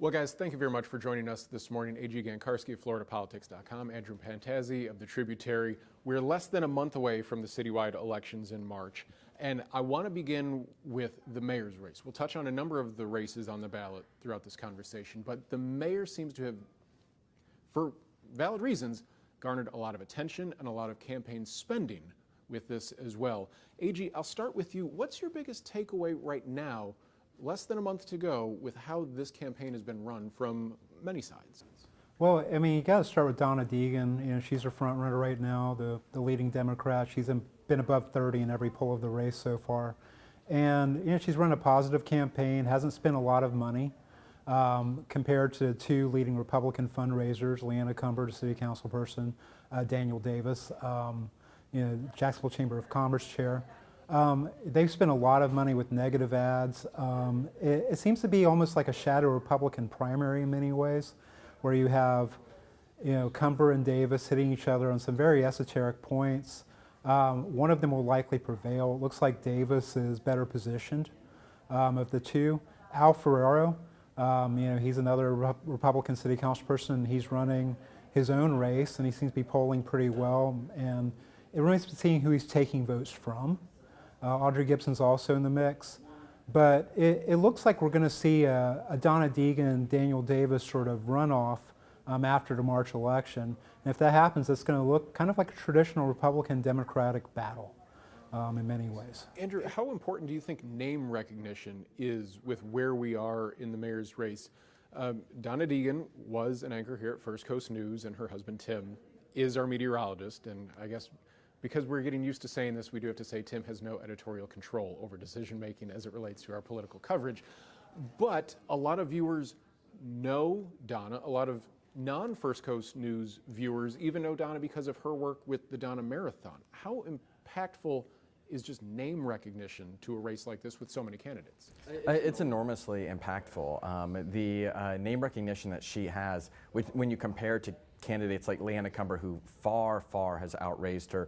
Well, guys, thank you very much for joining us this morning. A.G. Gankarski of FloridaPolitics.com, Andrew Pantazzi of the Tributary. We're less than a month away from the citywide elections in March, and I want to begin with the mayor's race. We'll touch on a number of the races on the ballot throughout this conversation, but the mayor seems to have, for valid reasons, garnered a lot of attention and a lot of campaign spending with this as well. A.G., I'll start with you. What's your biggest takeaway right now, less than a month to go, with how this campaign has been run from many sides? Well, I mean, you got to start with Donna Deegan. You know, she's her front runner right now, the leading Democrat. She's been above 30 in every poll of the race so far. And, you know, she's run a positive campaign, hasn't spent a lot of money compared to two leading Republican fundraisers, Leanna Cumber, the city council person, Daniel Davis, you know, Jacksonville Chamber of Commerce chair. They've spent a lot of money with negative ads. It seems to be almost like a shadow Republican primary in many ways, where you have, you know, Cumber and Davis hitting each other on some very esoteric points. One of them will likely prevail. It looks like Davis is better positioned of the two. Al Ferraro, you know, he's another Republican city council person. He's running his own race, and he seems to be polling pretty well. And it remains to be seen who he's taking votes from. Audrey Gibson's also in the mix. But it looks like we're going to see a Donna Deegan and Daniel Davis sort of runoff after the March election. And if that happens, it's going to look kind of like a traditional Republican-Democratic battle in many ways. Andrew, how important do you think name recognition is with where we are in the mayor's race? Donna Deegan was an anchor here at First Coast News, and her husband, Tim, is our meteorologist. And I guess because we're getting used to saying this, we do have to say Tim has no editorial control over decision-making as it relates to our political coverage. But a lot of viewers know Donna. A lot of non-First Coast News viewers even know Donna because of her work with the Donna Marathon. How impactful is just name recognition to a race like this with so many candidates? It's enormously impactful. The name recognition that she has, when you compare to candidates like Leanna Cumber, who far has outraised her,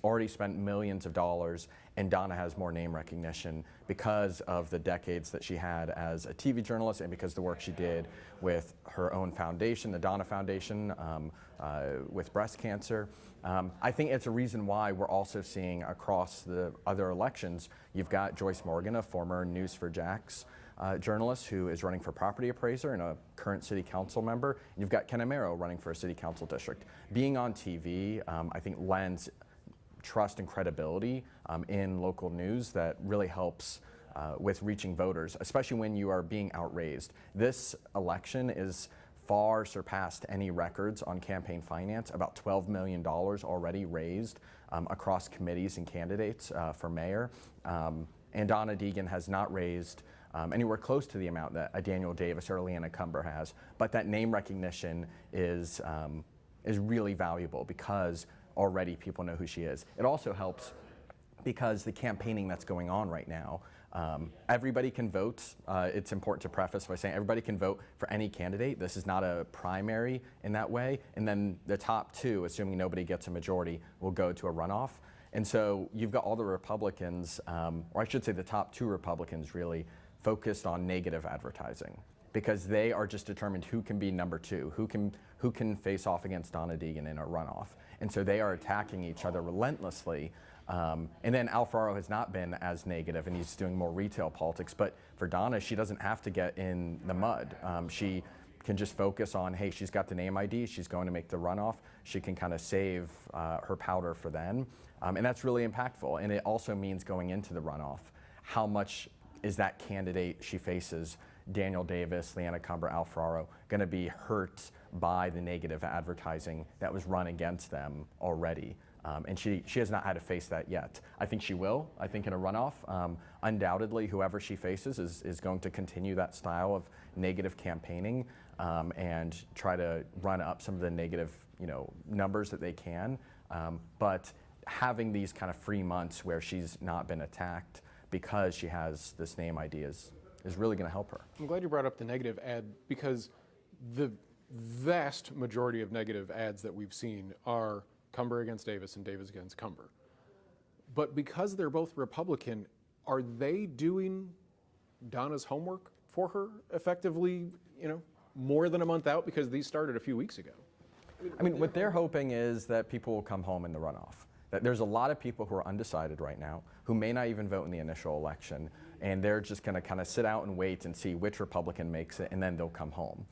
already spent millions of dollars, and Donna has more name recognition because of the decades that she had as a TV journalist and because of the work she did with her own foundation, the Donna Foundation, with breast cancer. I think it's a reason why we're also seeing across the other elections, you've got Joyce Morgan, a former News4Jax journalist who is running for property appraiser and a current city council member. And you've got Ken Amaro running for a city council district. Being on TV, I think, lends trust and credibility in local news that really helps with reaching voters, especially when you are being outraised. This election is far surpassed any records on campaign finance, about $12 million already raised across committees and candidates for mayor. And Donna Deegan has not raised anywhere close to the amount that a Daniel Davis or a Leanna Cumber has, but that name recognition is really valuable because already people know who she is. It also helps because the campaigning that's going on right now, everybody can vote. It's important to preface by saying everybody can vote for any candidate. This is not a primary in that way. And then the top two, assuming nobody gets a majority, will go to a runoff. And so you've got all the Republicans, or I should say the top two Republicans really, focused on negative advertising because they are just determined who can be number two, who can face off against Donna Deegan in a runoff. And so they are attacking each other relentlessly. And then Al Ferraro has not been as negative, and he's doing more retail politics. But for Donna, she doesn't have to get in the mud. She can just focus on, hey, she's got the name ID, she's going to make the runoff. She can kind of save her powder for then. And that's really impactful. And it also means going into the runoff, how much is that candidate she faces, Daniel Davis, Leanna Cumber, Al Ferraro, going to be hurt by the negative advertising that was run against them already? And she has not had to face that yet. I think she will. I think in a runoff, undoubtedly, whoever she faces is going to continue that style of negative campaigning and try to run up some of the negative, numbers that they can. But having these kind of free months where she's not been attacked because she has this name ID is really going to help her. I'm glad you brought up the negative ad because the vast majority of negative ads that we've seen are Cumber against Davis and Davis against Cumber. But because they're both Republican, are they doing Donna's homework for her effectively more than a month out because these started a few weeks ago. I mean, what they're hoping is that people will come home in the runoff. That there's a lot of people who are undecided right now who may not even vote in the initial election, and they're just going to kind of sit out and wait and see which Republican makes it, and then they'll come home.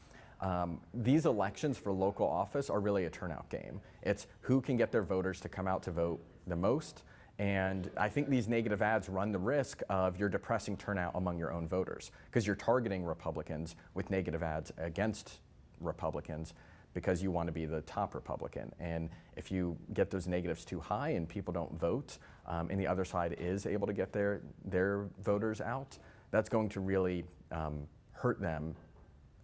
These elections for local office are really a turnout game. It's who can get their voters to come out to vote the most, and I think these negative ads run the risk of you're depressing turnout among your own voters because you're targeting Republicans with negative ads against Republicans because you want to be the top Republican. And if you get those negatives too high and people don't vote, and the other side is able to get their voters out, that's going to really hurt them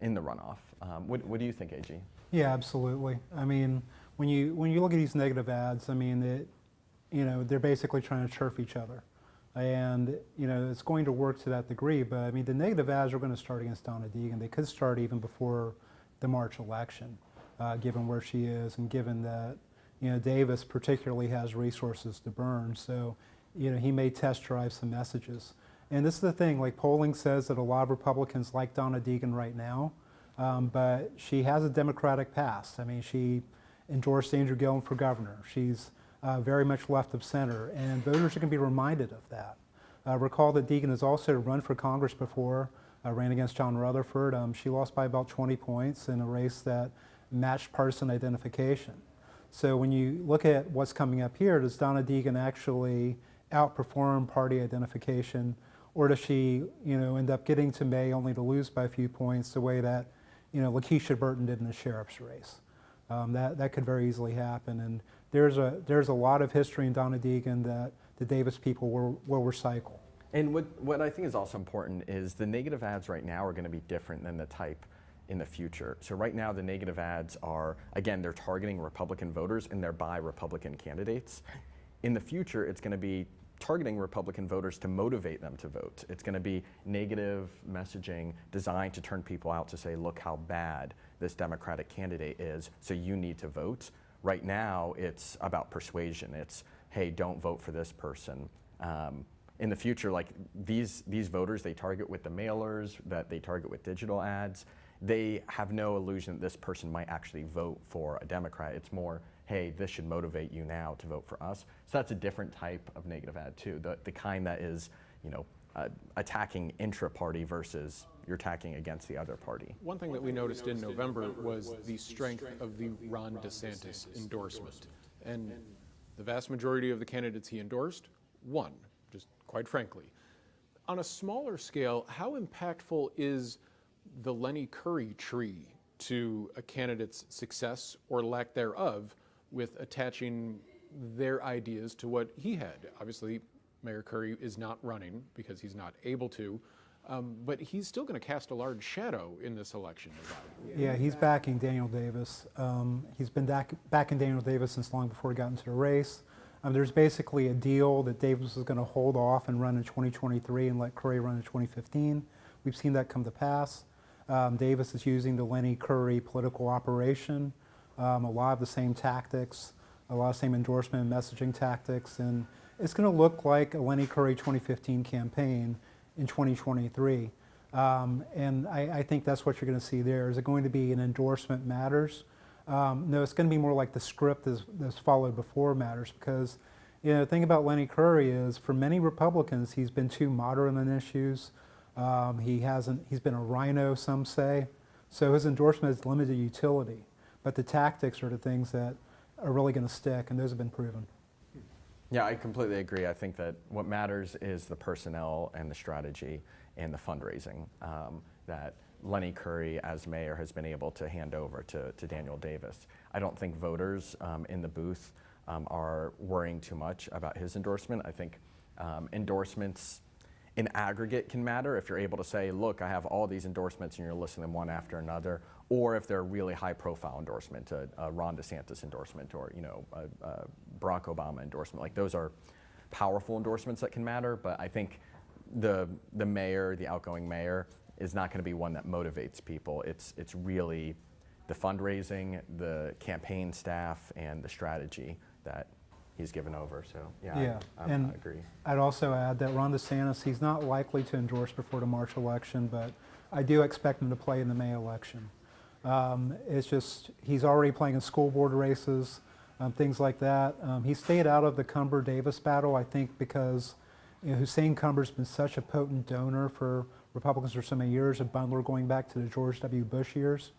in the runoff. What do you think, AG? Yeah, absolutely. I mean, when you look at these negative ads, I mean, they're basically trying to chirp each other. And, it's going to work to that degree, but I mean, the negative ads are going to start against Donna Deegan. They could start even before the March election, given where she is and given that, Davis particularly has resources to burn. So, he may test drive some messages. And this is the thing, like polling says that a lot of Republicans like Donna Deegan right now, but she has a Democratic past. I mean, she endorsed Andrew Gillum for governor. She's very much left of center, and voters are going to be reminded of that. Recall that Deegan has also run for Congress before, ran against John Rutherford. She lost by about 20 points in a race that matched partisan identification. So when you look at what's coming up here, does Donna Deegan actually outperform party identification, or does she, end up getting to May only to lose by a few points the way that, Lakeisha Burton did in the sheriff's race? That could very easily happen, and there's a lot of history in Donna Deegan that the Davis people will recycle. And what I think is also important is the negative ads right now are going to be different than the type in the future. So right now the negative ads are, again, they're targeting Republican voters and they're by Republican candidates. In the future, it's going to be targeting Republican voters to motivate them to vote. It's going to be negative messaging designed to turn people out to say, look how bad this Democratic candidate is, so you need to vote. Right now, it's about persuasion. It's, hey, don't vote for this person. In the future, like these voters, they target with the mailers, that they target with digital ads. They have no illusion that this person might actually vote for a Democrat. It's more, hey, this should motivate you now to vote for us. So that's a different type of negative ad too, the kind that is, attacking intra-party versus you're attacking against the other party. One thing that we noticed in November was the strength of the Ron DeSantis endorsement. And the vast majority of the candidates he endorsed won, just quite frankly. On a smaller scale, how impactful is the Lenny Curry tree to a candidate's success or lack thereof with attaching their ideas to what he had? Obviously, Mayor Curry is not running because he's not able to, but he's still going to cast a large shadow in this election. Yeah, he's backing Daniel Davis. He's been backing Daniel Davis since long before he got into the race. There's basically a deal that Davis is going to hold off and run in 2023 and let Curry run in 2015. We've seen that come to pass. Davis is using the Lenny Curry political operation, a lot of the same tactics, a lot of the same endorsement and messaging tactics, and it's going to look like a Lenny Curry 2015 campaign in 2023. And I think that's what you're going to see there. Is it going to be an endorsement matters? No, it's going to be more like the script that's followed before matters, because the thing about Lenny Curry is for many Republicans, he's been too moderate on issues. He's been a rhino, some say. So his endorsement has limited utility, but the tactics are the things that are really going to stick, and those have been proven. Yeah, I completely agree. I think that what matters is the personnel and the strategy and the fundraising that Lenny Curry as mayor has been able to hand over to Daniel Davis. I don't think voters in the booth are worrying too much about his endorsement. I think endorsements in aggregate can matter if you're able to say, look, I have all these endorsements and you're listing them one after another, or if they're a really high profile endorsement, a Ron DeSantis endorsement, or a Barack Obama endorsement. Like those are powerful endorsements that can matter, but I think the mayor, the outgoing mayor, is not going to be one that motivates people. It's really the fundraising, the campaign staff, and the strategy that he's given over. So yeah, I agree. I'd also add that Ron DeSantis, he's not likely to endorse before the March election, but I do expect him to play in the May election. It's just, he's already playing in school board races, things like that. He stayed out of the Cumber-Davis battle, I think, because Hussein Cumber's been such a potent donor for Republicans for so many years, a bundler going back to the George W. Bush years.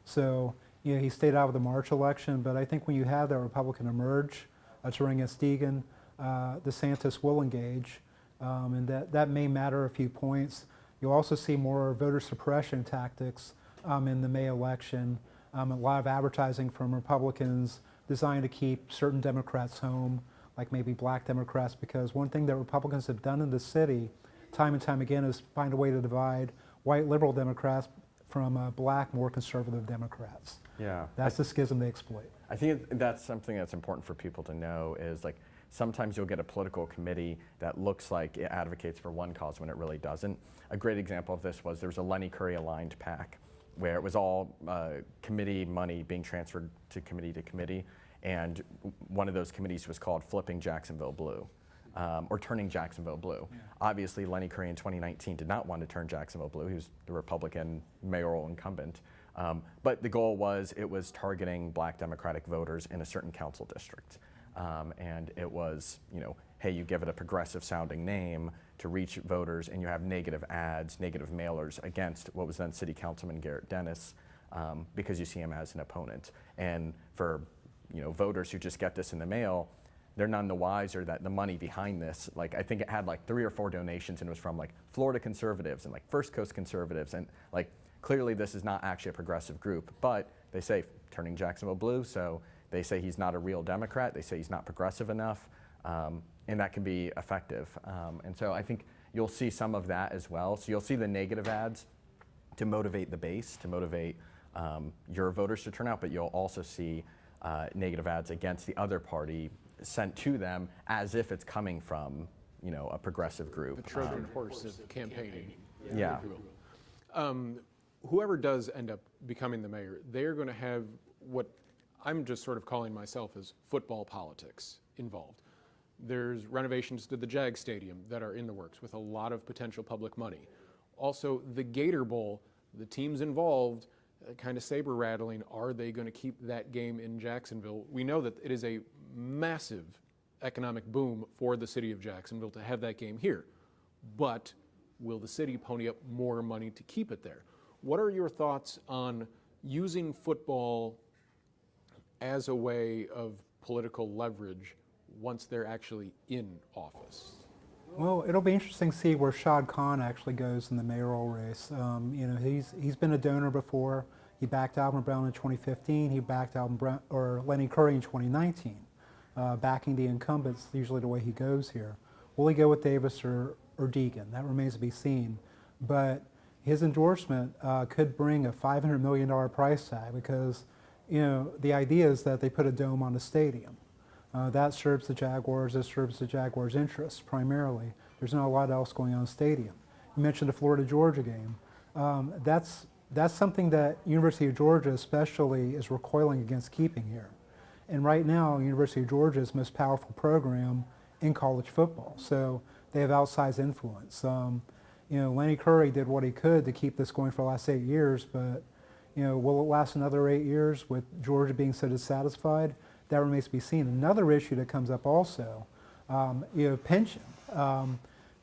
So he stayed out of the March election, but I think when you have that Republican emerge to run against Deegan, DeSantis will engage, and that may matter a few points. You'll also see more voter suppression tactics in the May election, a lot of advertising from Republicans designed to keep certain Democrats home, like maybe black Democrats, because one thing that Republicans have done in the city time and time again is find a way to divide white liberal Democrats from black, more conservative Democrats. Yeah. That's the schism they exploit. I think that's something that's important for people to know is like sometimes you'll get a political committee that looks like it advocates for one cause when it really doesn't. A great example of this was there was a Lenny Curry aligned PAC where it was all committee money being transferred to committee, and one of those committees was called Flipping Jacksonville Blue. Or turning Jacksonville blue. Yeah. Obviously, Lenny Curry in 2019 did not want to turn Jacksonville blue. He was the Republican mayoral incumbent. But the goal was it was targeting black Democratic voters in a certain council district. And it was, hey, you give it a progressive sounding name to reach voters and you have negative ads, negative mailers against what was then City Councilman Garrett Dennis because you see him as an opponent. And for voters who just get this in the mail, they're none the wiser that the money behind this, like I think it had like 3 or 4 donations and it was from like Florida conservatives and like First Coast conservatives, and like clearly this is not actually a progressive group, but they say turning Jacksonville blue, so they say he's not a real Democrat, they say he's not progressive enough, and that can be effective. And so I think you'll see some of that as well. So you'll see the negative ads to motivate the base, to motivate your voters to turn out, but you'll also see negative ads against the other party sent to them as if it's coming from, a progressive group. The Trojan horse of campaigning. Yeah. Whoever does end up becoming the mayor, they're going to have what I'm just sort of calling myself as football politics involved. There's renovations to the Jag Stadium that are in the works with a lot of potential public money. Also, the Gator Bowl, the teams involved, kind of saber rattling, are they going to keep that game in Jacksonville? We know that it is a massive economic boom for the city of Jacksonville to have that game here, but will the city pony up more money to keep it there? What are your thoughts on using football as a way of political leverage once they're actually in office? Well, it'll be interesting to see where Shad Khan actually goes in the mayoral race. He's been a donor before. He backed Alvin Brown in 2015. He backed Lenny Curry in 2019, backing the incumbents. Usually the way he goes here. Will he go with Davis or Deegan? That remains to be seen. But his endorsement could bring a $500 million price tag because, the idea is that they put a dome on the stadium. That serves the Jaguars. That serves the Jaguars' interests primarily. There's not a lot else going on in the stadium. You mentioned the Florida-Georgia game. That's something that University of Georgia especially is recoiling against keeping here. And right now, University of Georgia is the most powerful program in college football. So they have outsized influence. Lenny Curry did what he could to keep this going for the last 8 years, but will it last another 8 years with Georgia being so dissatisfied? That remains to be seen. Another issue that comes up also, pension,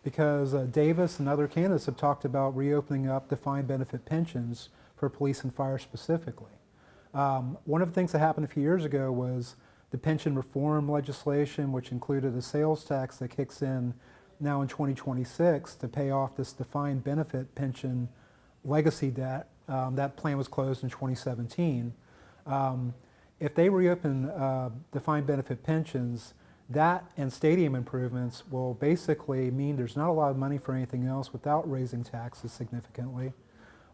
because Davis and other candidates have talked about reopening up defined benefit pensions for police and fire specifically. One of the things that happened a few years ago was the pension reform legislation, which included a sales tax that kicks in now in 2026 to pay off this defined benefit pension legacy debt. That plan was closed in 2017. If they reopen defined benefit pensions, that and stadium improvements will basically mean there's not a lot of money for anything else without raising taxes significantly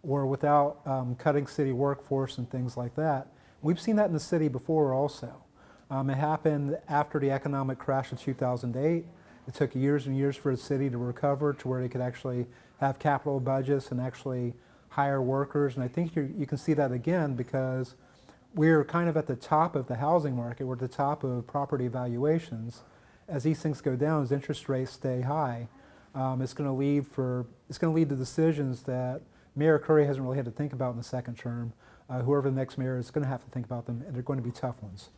or without cutting city workforce and things like that. We've seen that in the city before also. It happened after the economic crash in 2008. It took years and years for the city to recover to where they could actually have capital budgets and actually hire workers. And I think you can see that again because we're kind of at the top of the housing market. We're at the top of property valuations. As these things go down, as interest rates stay high, it's going to lead to decisions that Mayor Curry hasn't really had to think about in the second term. Whoever the next mayor is going to have to think about them, and they're going to be tough ones.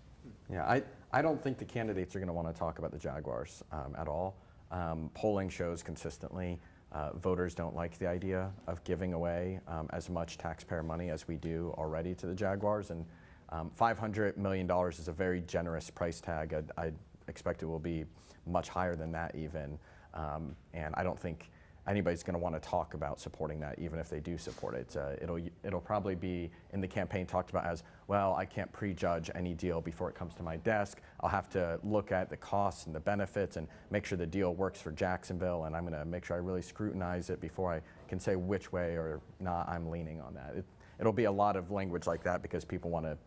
Yeah, I don't think the candidates are going to want to talk about the Jaguars at all. Polling shows consistently voters don't like the idea of giving away as much taxpayer money as we do already to the Jaguars, and $500 million is a very generous price tag. I expect it will be much higher than that even, and I don't think anybody's going to want to talk about supporting that, even if they do support it. It'll probably be in the campaign talked about as, well, I can't prejudge any deal before it comes to my desk. I'll have to look at the costs and the benefits and make sure the deal works for Jacksonville, and I'm going to make sure I really scrutinize it before I can say which way or not I'm leaning on that. It'll be a lot of language like that because people want to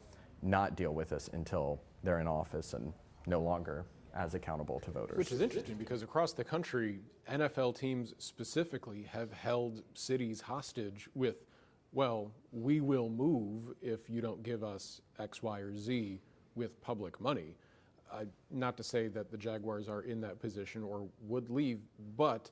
not deal with us until they're in office and no longer as accountable to voters. Which is interesting because across the country, NFL teams specifically have held cities hostage with, well, we will move if you don't give us X, Y, or Z with public money. Not to say that the Jaguars are in that position or would leave, but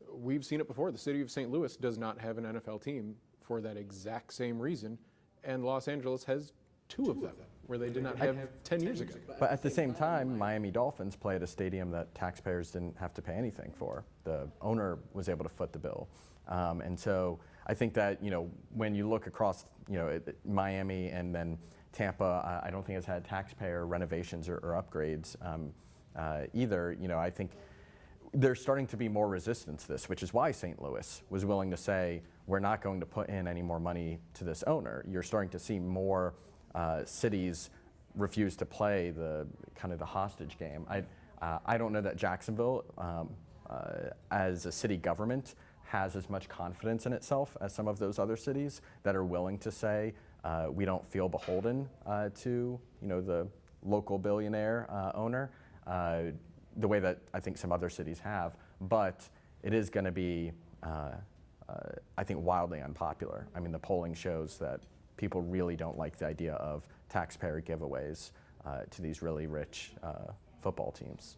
we've seen it before. The city of St. Louis does not have an NFL team for that exact same reason, and Los Angeles has two of them, where they did not have 10 years ago. But at the same time, Miami Dolphins play at a stadium that taxpayers didn't have to pay anything for. The owner was able to foot the bill. And so I think that, when you look across, Miami and then Tampa, I don't think it's had taxpayer renovations or upgrades either. I think there's starting to be more resistance to this, which is why St. Louis was willing to say, we're not going to put in any more money to this owner. You're starting to see more cities refuse to play the hostage game. I don't know that Jacksonville, as a city government, has as much confidence in itself as some of those other cities that are willing to say we don't feel beholden to the local billionaire owner the way that I think some other cities have. But it is going to be, I think, wildly unpopular. I mean, the polling shows that people really don't like the idea of taxpayer giveaways to these really rich football teams.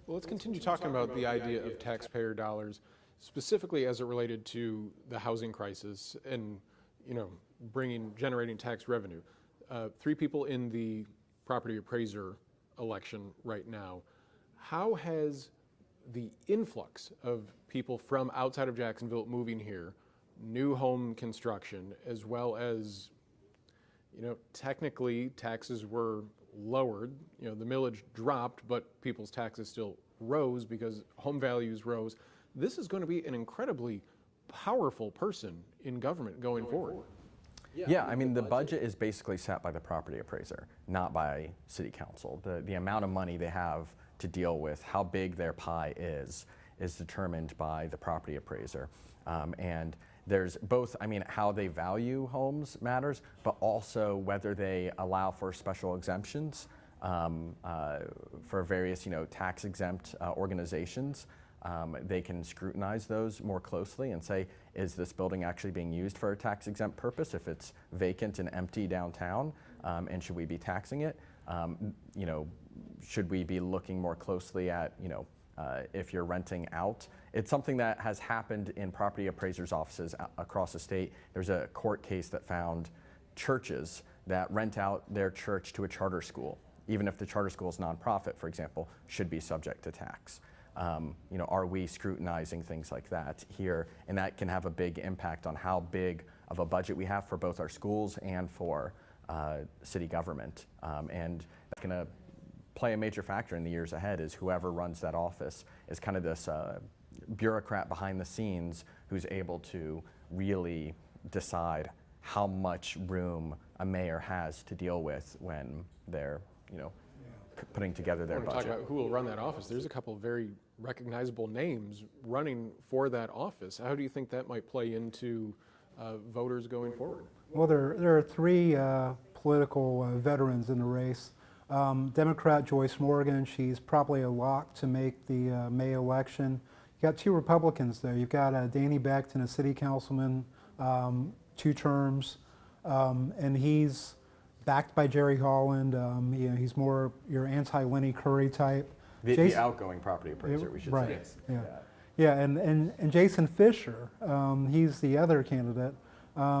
Well, let's continue talking about the idea of taxpayer dollars, specifically as it related to the housing crisis and, generating tax revenue. 3 people in the property appraiser election right now. How has the influx of people from outside of Jacksonville moving here, new home construction, as well as, technically taxes were lowered, the millage dropped, but people's taxes still rose because home values rose. This is going to be an incredibly powerful person in government going forward. Yeah, I mean, the budget is basically set by the property appraiser, not by city council. The amount of money they have to deal with, how big their pie is determined by the property appraiser. And there's both, how they value homes matters, but also whether they allow for special exemptions for various, tax exempt organizations. They can scrutinize those more closely and say, is this building actually being used for a tax exempt purpose if it's vacant and empty downtown, and should we be taxing it? Should we be looking more closely at, if you're renting out? It's something that has happened in property appraisers' offices across the state. There's a court case that found churches that rent out their church to a charter school, even if the charter school is nonprofit, for example, should be subject to tax. Are we scrutinizing things like that here? And that can have a big impact on how big of a budget we have for both our schools and for city government. And that's going to play a major factor in the years ahead, is whoever runs that office is kind of this bureaucrat behind the scenes who's able to really decide how much room a mayor has to deal with when they're, putting together their budget. Talk about who will run that office. There's a couple of very recognizable names running for that office. How do you think that might play into voters going forward? Well, there are 3 political veterans in the race. Democrat Joyce Morgan, she's probably a lock to make the May election. You got 2 Republicans there. You've got Danny Beckton, a city councilman, 2 terms, and he's backed by Jerry Holland. He's more your anti-Lenny Curry type. The outgoing property appraiser, we should say. Yes. Yeah, and Jason Fisher, he's the other candidate.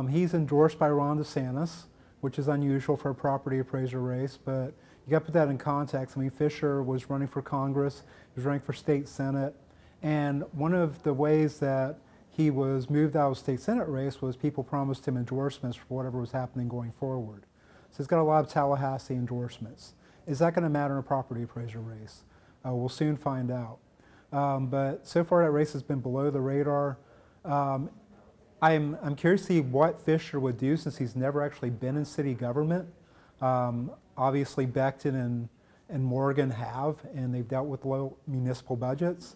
He's endorsed by Ron DeSantis, which is unusual for a property appraiser race, but you got to put that in context. I mean, Fisher was running for Congress, he was running for state senate, and one of the ways that he was moved out of state senate race was people promised him endorsements for whatever was happening going forward. So he's got a lot of Tallahassee endorsements. Is that going to matter in a property appraiser race? We'll soon find out. But so far that race has been below the radar. I'm curious to see what Fisher would do since he's never actually been in city government. Obviously Becton and Morgan have, and they've dealt with low municipal budgets.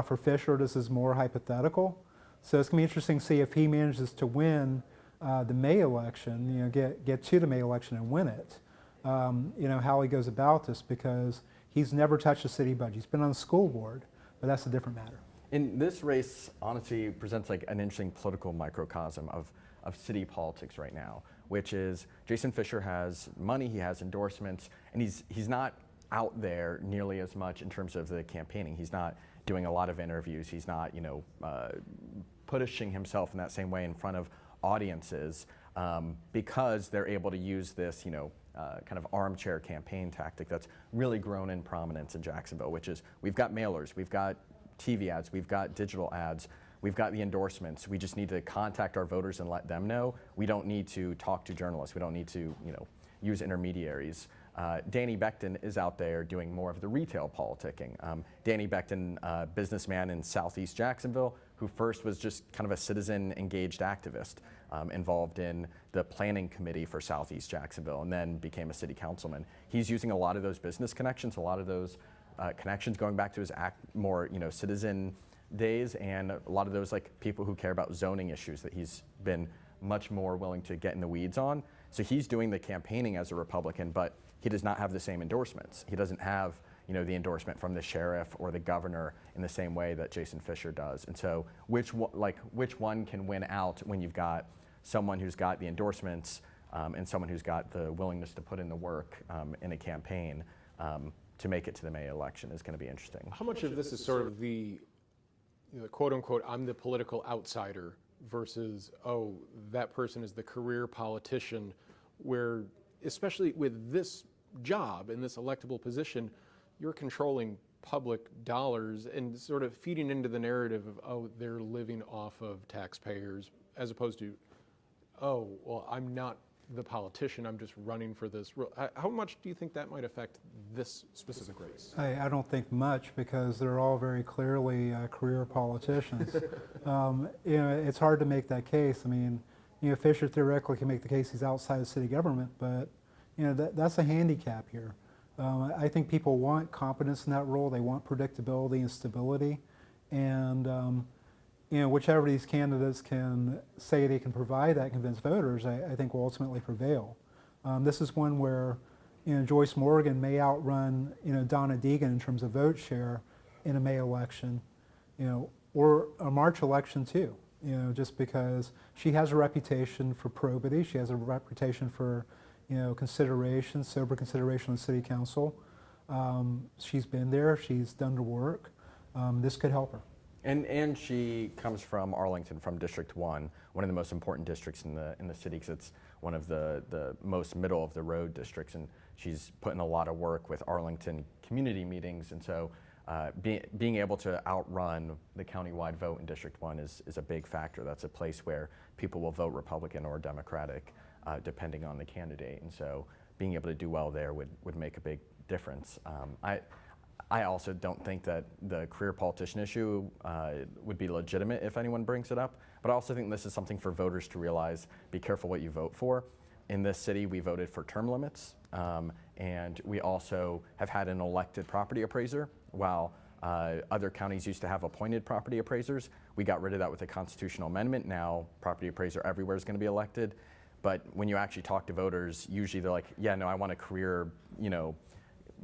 For Fisher, this is more hypothetical. So it's going to be interesting to see if he manages to win the May election, get to the May election and win it. How he goes about this, because he's never touched a city budget. He's been on the school board, but that's a different matter. And this race honestly presents like an interesting political microcosm of city politics right now, which is Jason Fisher has money, he has endorsements, and he's not out there nearly as much in terms of the campaigning. He's not doing a lot of interviews. He's not, pushing himself in that same way in front of audiences because they're able to use this, kind of armchair campaign tactic that's really grown in prominence in Jacksonville, which is we've got mailers, we've got TV ads, we've got digital ads, we've got the endorsements. We just need to contact our voters and let them know. We don't need to talk to journalists. We don't need to, use intermediaries. Danny Becton is out there doing more of the retail politicking. Danny Becton, businessman in Southeast Jacksonville, who first was just kind of a citizen engaged activist involved in the planning committee for Southeast Jacksonville, and then became a city councilman. He's using a lot of those business connections, a lot of those connections going back to his more citizen days, and a lot of those like people who care about zoning issues that he's been much more willing to get in the weeds on. So he's doing the campaigning as a Republican, but he does not have the same endorsements. He doesn't have the endorsement from the sheriff or the governor in the same way that Jason Fisher does. And so which one can win out when you've got someone who's got the endorsements and someone who's got the willingness to put in the work in a campaign to make it to the May election is going to be interesting. How much of this is sort of the quote unquote, I'm the political outsider versus, oh, that person is the career politician, where especially with this job in this electable position, you're controlling public dollars and sort of feeding into the narrative of, oh, they're living off of taxpayers, as opposed to, oh, well, I'm not the politician, I'm just running for this. How much do you think that might affect this specific race? I don't think much, because they're all very clearly career politicians. It's hard to make that case. I mean, Fisher theoretically can make the case he's outside of city government, but that's a handicap here. I think people want competence in that role. They want predictability and stability, and whichever of these candidates can say they can provide that, convince voters, I think will ultimately prevail. This is one where Joyce Morgan may outrun Donna Deegan in terms of vote share in a May election, or a March election too. Just because she has a reputation for probity, she has a reputation for consideration, sober consideration on the city council. She's been there, she's done the work. This could help her. And she comes from Arlington, from District 1, one of the most important districts in the city, because it's one of the most middle of the road districts, and she's put in a lot of work with Arlington community meetings, and so being able to outrun the countywide vote in District 1 is a big factor. That's a place where people will vote Republican or Democratic, depending on the candidate, and so being able to do well there would make a big difference. I also don't think that the career politician issue would be legitimate if anyone brings it up, but I also think this is something for voters to realize. Be careful what you vote for. In this city, we voted for term limits, and we also have had an elected property appraiser, while other counties used to have appointed property appraisers. We got rid of that with a constitutional amendment. Now, property appraiser everywhere is going to be elected. But when you actually talk to voters, usually they're like, yeah, no, I want a career,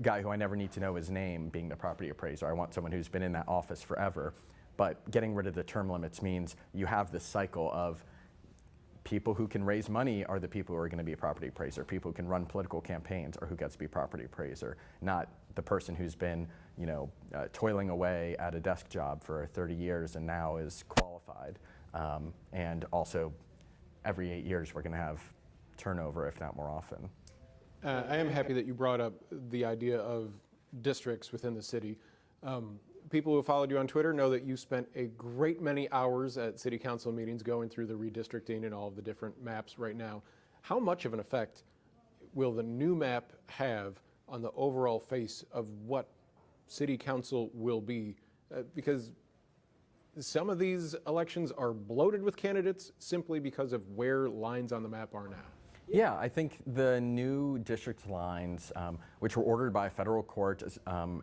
guy who I never need to know his name being the property appraiser. I want someone who's been in that office forever. But getting rid of the term limits means you have this cycle of people who can raise money are the people who are going to be a property appraiser. People who can run political campaigns are who gets to be property appraiser, not the person who's been, toiling away at a desk job for 30 years and now is qualified, and also every 8 years we're going to have turnover, if not more often. I am happy that you brought up the idea of districts within the city. People who followed you on Twitter know that you spent a great many hours at city council meetings going through the redistricting and all of the different maps right now. How much of an effect will the new map have on the overall face of what city council will be? Because some of these elections are bloated with candidates simply because of where lines on the map are now. Yeah, I think the new district lines, which were ordered by a federal court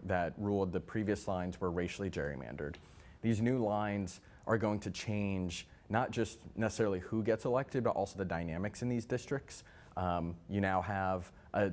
that ruled the previous lines were racially gerrymandered, these new lines are going to change not just necessarily who gets elected, but also the dynamics in these districts. You now have a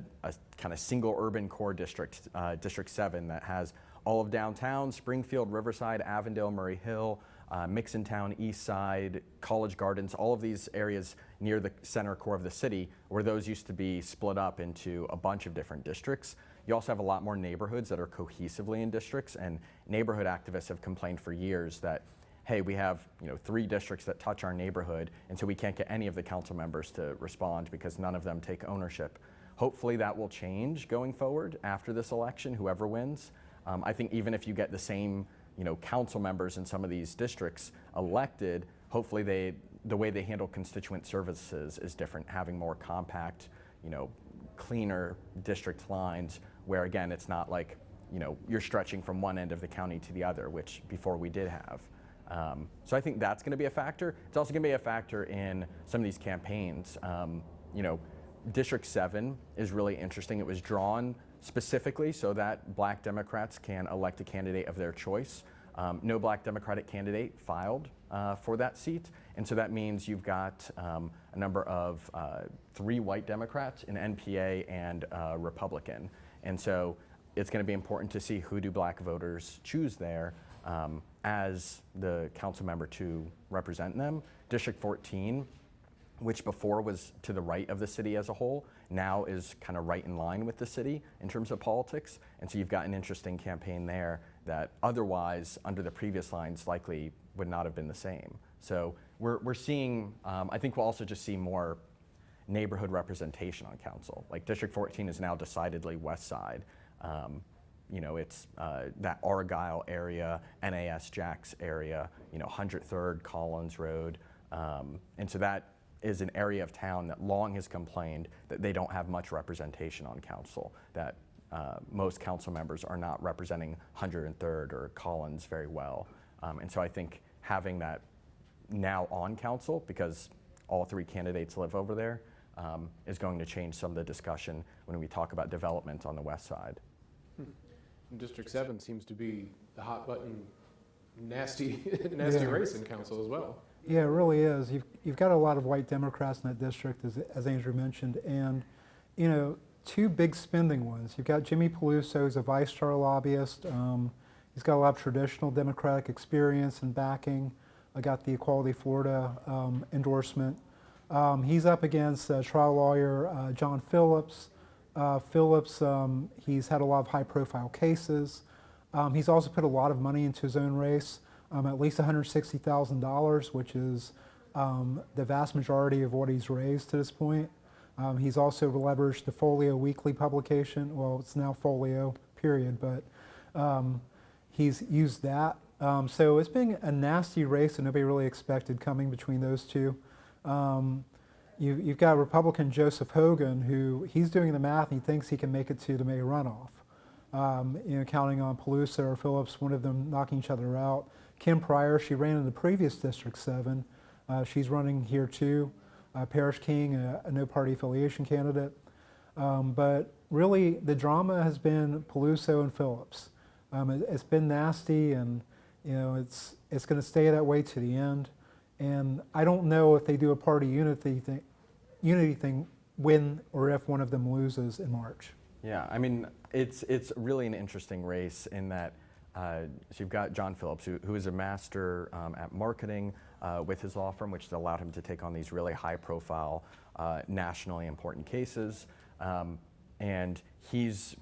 kind of single urban core district, District 7, that has all of downtown, Springfield, Riverside, Avondale, Murray Hill, Mixontown, East Side, College Gardens, all of these areas near the center core of the city, where those used to be split up into a bunch of different districts. You also have a lot more neighborhoods that are cohesively in districts, and neighborhood activists have complained for years that, hey, we have 3 districts that touch our neighborhood, and so we can't get any of the council members to respond because none of them take ownership. Hopefully that will change going forward after this election, whoever wins. I think even if you get the same council members in some of these districts elected, hopefully the way they handle constituent services is different, having more compact, cleaner district lines where, again, it's not like, you're stretching from one end of the county to the other, which before we did have. So I think that's going to be a factor. It's also going to be a factor in some of these campaigns. District 7 is really interesting. It was drawn specifically so that Black Democrats can elect a candidate of their choice. No Black Democratic candidate filed for that seat, and so that means you've got a number of 3 white Democrats, an NPA, and a Republican. And so it's going to be important to see who do Black voters choose there as the council member to represent them. District 14, which before was to the right of the city as a whole, now is kind of right in line with the city in terms of politics. And so you've got an interesting campaign there that otherwise, under the previous lines, likely would not have been the same. So we're seeing, I think we'll also just see more neighborhood representation on council. Like District 14 is now decidedly West Side. It's that Argyle area, NAS Jacks area, 103rd Collins Road. And so that is an area of town that long has complained that they don't have much representation on council, that most council members are not representing 103rd or Collins very well. And so I think having that now on council, because all 3 candidates live over there, is going to change some of the discussion when we talk about development on the west side. District 7 seems to be the hot button, nasty race in council as well. Yeah, it really is. You've got a lot of white Democrats in that district, as Andrew mentioned, and 2 big spending ones. You've got Jimmy Peluso, who's a Vice Chair lobbyist. He's got a lot of traditional Democratic experience and backing. I got the Equality Florida endorsement. He's up against trial lawyer John Phillips. He's had a lot of high-profile cases. He's also put a lot of money into his own race. At least $160,000, which is the vast majority of what he's raised to this point. He's also leveraged the Folio weekly publication. Well, it's now Folio, period, but he's used that. So it's been a nasty race that nobody really expected coming between those 2. You've got Republican Joseph Hogan, who he's doing the math and he thinks he can make it to the May runoff. Counting on Peluso or Phillips, one of them knocking each other out. Kim Pryor, she ran in the previous District 7. She's running here too. Parrish King, a no-party affiliation candidate. But really, the drama has been Peluso and Phillips. It's been nasty, and it's going to stay that way to the end. And I don't know if they do a party unity thing when or if one of them loses in March. Yeah, I mean, it's really an interesting race in that so you've got John Phillips, who is a master at marketing with his law firm, which has allowed him to take on these really high-profile, nationally important cases. And he's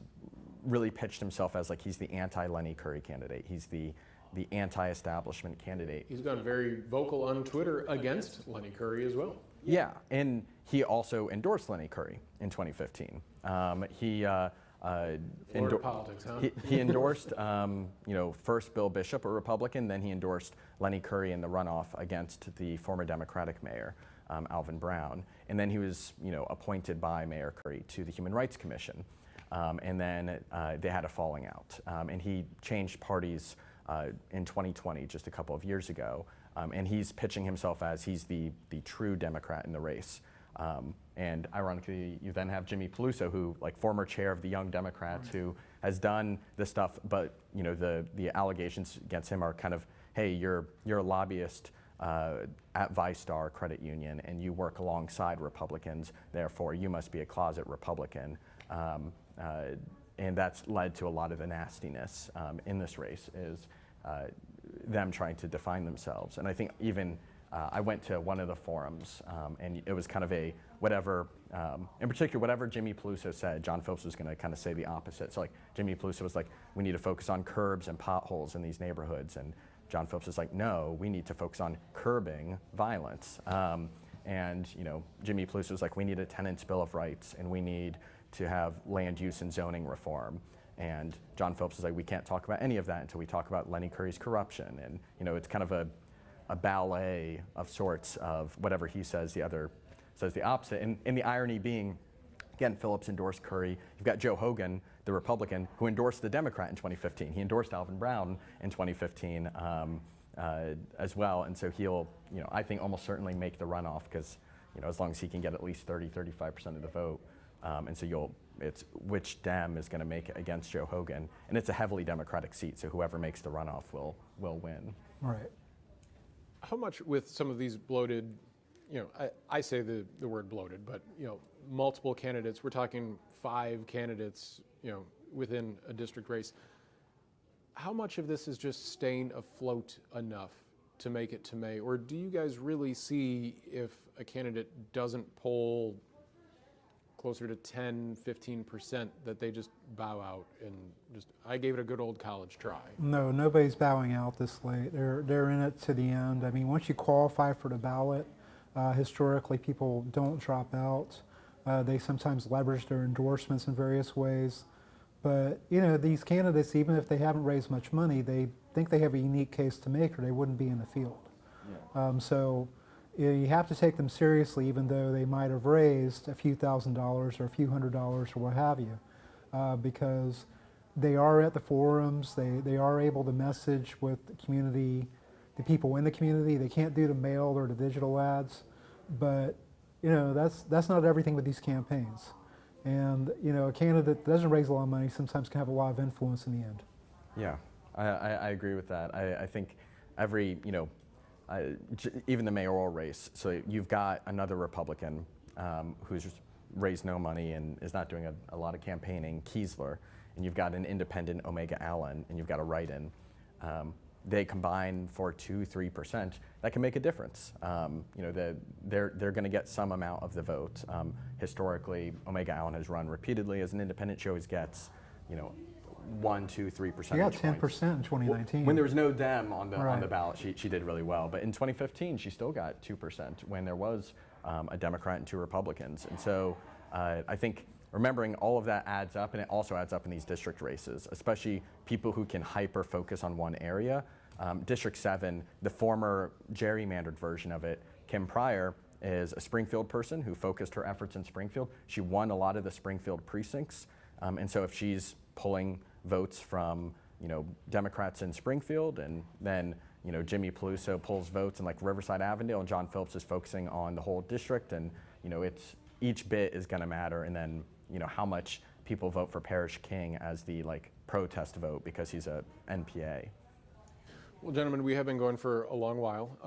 really pitched himself as like he's the anti-Lenny Curry candidate. He's the anti-establishment candidate. He's gone very vocal on Twitter against Lenny Curry as well. Yeah, and he also endorsed Lenny Curry in 2015. Florida politics, huh? He endorsed, first Bill Bishop, a Republican, then he endorsed Lenny Curry in the runoff against the former Democratic mayor, Alvin Brown, and then he was, appointed by Mayor Curry to the Human Rights Commission, and then they had a falling out, and he changed parties in 2020, just a couple of years ago, and he's pitching himself as he's the true Democrat in the race. And ironically, you then have Jimmy Peluso, who, former chair of the Young Democrats, who has done this stuff, but the allegations against him are kind of, hey, you're a lobbyist at ViStar Credit Union, and you work alongside Republicans, therefore you must be a closet Republican. And that's led to a lot of the nastiness in this race, is them trying to define themselves. And I think even I went to one of the forums, and it was kind of a whatever, in particular, whatever Jimmy Peluso said, John Phillips was going to kind of say the opposite. So Jimmy Peluso was like, we need to focus on curbs and potholes in these neighborhoods. And John Phillips is like, no, we need to focus on curbing violence. And Jimmy Peluso was like, we need a tenants' bill of rights, and we need to have land use and zoning reform. And John Phillips is like, we can't talk about any of that until we talk about Lenny Curry's corruption. And it's kind of a ballet of sorts of whatever he says, the other says the opposite. And the irony being, again, Phillips endorsed Curry. You've got Joe Hogan, the Republican, who endorsed the Democrat in 2015. He endorsed Alvin Brown in 2015 as well. And so he'll, I think almost certainly make the runoff because, as long as he can get at least 35% of the vote. And so it's which Dem is going to make it against Joe Hogan. And it's a heavily Democratic seat, so whoever makes the runoff will win. Right. How much with some of these bloated, I say the word bloated, but multiple candidates, we're talking 5 candidates, within a district race. How much of this is just staying afloat enough to make it to May? Or do you guys really see if a candidate doesn't poll closer to 10, 15%, that they just bow out and just, I gave it a good old college try? No, nobody's bowing out this late. They're in it to the end. I mean, once you qualify for the ballot, historically people don't drop out. They sometimes leverage their endorsements in various ways. But, these candidates, even if they haven't raised much money, they think they have a unique case to make or they wouldn't be in the field. Yeah. So you have to take them seriously, even though they might have raised a few $1,000s or a few $100s or what have you, because they are at the forums, they are able to message with the community, the people in the community. They can't do the mail or the digital ads, but that's not everything with these campaigns. And a candidate that doesn't raise a lot of money sometimes can have a lot of influence in the end. Yeah, I agree with that. I think every, even the mayoral race, so you've got another Republican who's raised no money and is not doing a lot of campaigning, Kiesler, and you've got an independent, Omega Allen, and you've got a write-in. They combine for 2-3%. That can make a difference. They're going to get some amount of the vote. Historically, Omega Allen has run repeatedly as an independent. She always gets, 1, 2, 3%. She got 10% in 2019. When there was no Dem on the ballot, she did really well. But in 2015, she still got 2% when there was a Democrat and 2 Republicans. And so I think remembering all of that adds up, and it also adds up in these district races, especially people who can hyper-focus on one area. District 7, the former gerrymandered version of it, Kim Pryor, is a Springfield person who focused her efforts in Springfield. She won a lot of the Springfield precincts. And so if she's pulling votes from Democrats in Springfield, and then Jimmy Peluso pulls votes in Riverside, Avondale, and John Phillips is focusing on the whole district, and it's each bit is going to matter, and then how much people vote for Parrish King as the protest vote because he's a NPA. Well, gentlemen, we have been going for a long while,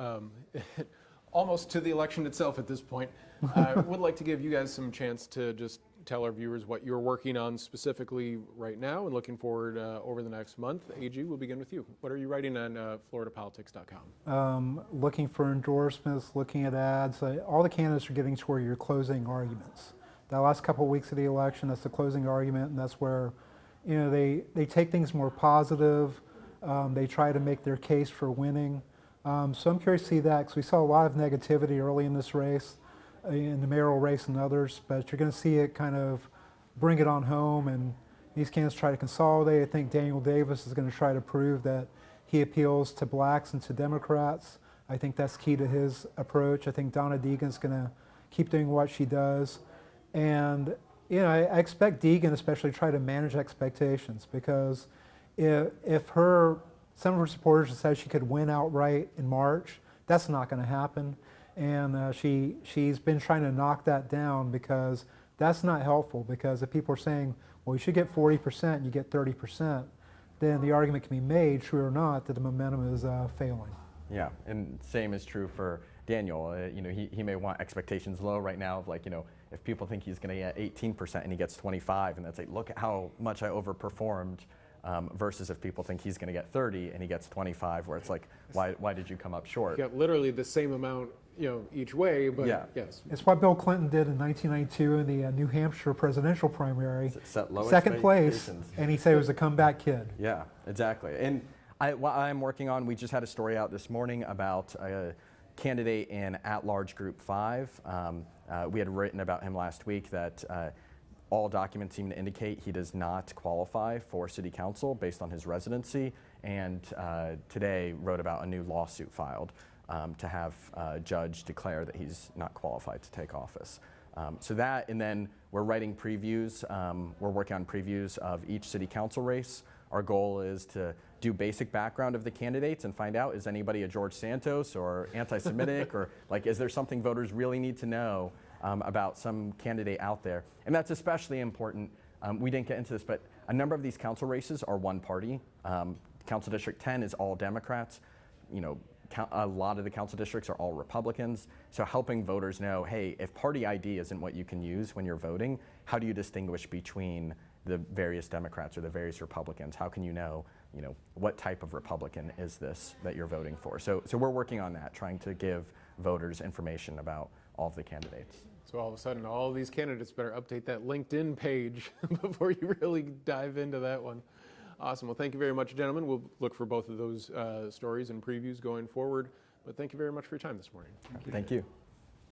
almost to the election itself at this point. I would like to give you guys some chance to just tell our viewers what you're working on specifically right now and looking forward over the next month. AG, we'll begin with you. What are you writing on FloridaPolitics.com? Looking for endorsements, looking at ads. All the candidates are getting to where you're closing arguments. The last couple of weeks of the election, that's the closing argument, and that's where they take things more positive. They try to make their case for winning. So I'm curious to see that, because we saw a lot of negativity early in this race. in the mayoral race and others, but you're going to see it kind of bring it on home, and these candidates try to consolidate. I think Daniel Davis is going to try to prove that he appeals to blacks and to Democrats. I think that's key to his approach. I think Donna Deegan's going to keep doing what she does. And I expect Deegan especially try to manage expectations, because if some of her supporters have said she could win outright in March, that's not going to happen. And she's been trying to knock that down, because that's not helpful. Because if people are saying, well, you should get 40% and you get 30%, then the argument can be made, true or not, that the momentum is failing. Yeah, and same is true for Daniel. He may want expectations low right now of, like, if people think he's going to get 18% and he gets 25, and that's like, look at how much I overperformed, versus if people think he's going to get 30 and he gets 25, where it's like, why did you come up short? You got literally the same amount, each way, but Yeah. yes. It's what Bill Clinton did in 1992 in the New Hampshire presidential primary. Set low Second place, expectations. and he said it was a comeback kid. Yeah, exactly. And what I'm working on, we just had a story out this morning about a candidate in at-large Group 5. We had written about him last week that all documents seem to indicate he does not qualify for city council based on his residency, and today wrote about a new lawsuit filed to have a judge declare that he's not qualified to take office. So that, and then we're writing previews. We're working on previews of each city council race. Our goal is to do basic background of the candidates and find out, is anybody a George Santos or anti-Semitic, or like, is there something voters really need to know about some candidate out there? And that's especially important. We didn't get into this, but a number of these council races are one party. Council District 10 is all Democrats. A lot of the council districts are all Republicans. So helping voters know, hey, if party ID isn't what you can use when you're voting, how do you distinguish between the various Democrats or the various Republicans? How can you know, what type of Republican is this that you're voting for? So we're working on that, trying to give voters information about all of the candidates. So all of a sudden, all these candidates better update that LinkedIn page before you really dive into that one. Awesome. Well, thank you very much, gentlemen. We'll look for both of those stories and previews going forward. But thank you very much for your time this morning. Thank you.